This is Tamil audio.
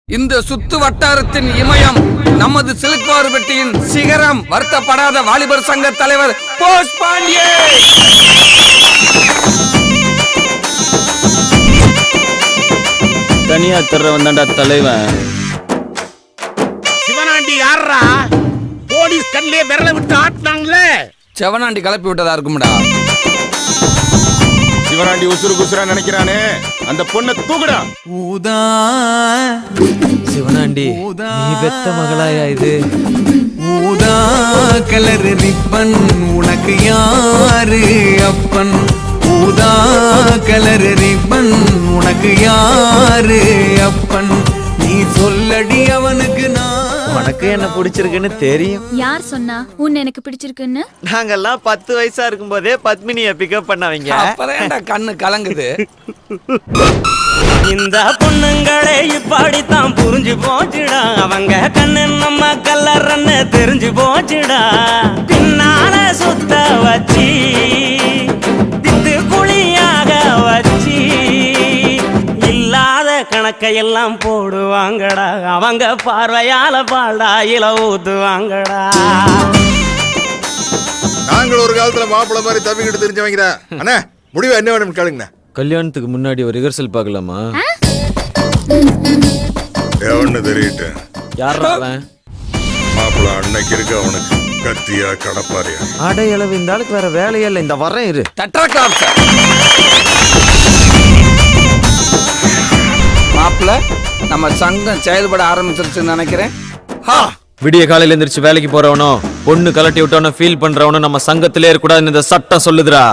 இந்த சுத்து வட்டாரத்தின் இமயம் நமது சிலுக்குவார்பட்டியின் சிகரம். வருத்தப்படாத வாலிபர் சங்க தலைவர் போஸ் பாண்டியே. தனியா தர்றவன் தான்டா தலைவன். சிவனாண்டி யாரா? போலீஸ் கண்ணிலே விரல விட்டு ஆட்டினாங்களே. செவனாண்டி கலப்பி விட்டதா இருக்கும்டா. சிவனாண்டி உசுறு குசுரா நினைக்கிறானே, அந்த பொண்ணை தூக்குடா. ஊதா சிவனாண்டி நீ பெத்த மகளாயா இது? ஊதா கலர் ரிப்பன் உனக்கு யாரு அப்பன்? ஊதா கலர் ரிப்பன் உனக்கு யாரு அப்பன்? நீ சொல்லடி அவனுக்கு நான். உனக்கு என்ன பிடிச்சிருக்குன்னு தெரியும். யார் சொன்னா உன்னை எனக்கு பிடிச்சிருக்குன்னு? நாங்கெல்லாம் 10 வயசா இருக்கும் போதே பத்மினிய பிக்கப் பண்ணவங்க. அப்பதான் கண்ணு கலங்குது. இந்த பொண்ணுங்களே இப்படித்தான் புரிஞ்சு போச்சுடா. அவங்க கண்ணு நம்ம கல்லறன்னு தெரிஞ்சு போச்சுடா. பின்னால சுத்த வச்சி தித்து குழியாக வச்சி இல்லாத கணக்கையெல்லாம் போடுவாங்கடா. அவங்க பார்வையால பாடாயில ஊத்துவாங்கடா. நாங்கள் ஒரு காலத்துல மாப்பிள்ள மாதிரி தப்பிக்கிட்டு தெரிஞ்சவங்க. அண்ணா முடிவு என்ன வேணும் கேளுங்கண்ணா. கல்யாணத்துக்கு முன்னாடி ஒரு ரிஹர்சல் பார்க்கலாமா? எவன்னு தெரியட்டு. யாரா அவன்? மாப்பிள்ள அன்னைக்கு இருக்கு அவனுக்கு கத்தியா கடப்பாரியா. அடையளவு இந்த ஆளுக்கு வேற வேலையே இல்லை. இந்த வரேன் இரு. மாப்பிள்ள நம்ம சங்கம் செயல்பட ஆரம்பிச்சிருச்சுன்னு நினைக்கிறேன். விடிய காலையில எந்திரிச்சு வேலைக்கு போறவனோ பொண்ணு கலட்டி விட்டவனோ ஃபீல் பண்றவனோ நம்ம சங்கத்திலே இருக்கக்கூடாதுன்னு இந்த சட்டம் சொல்லுதுடா.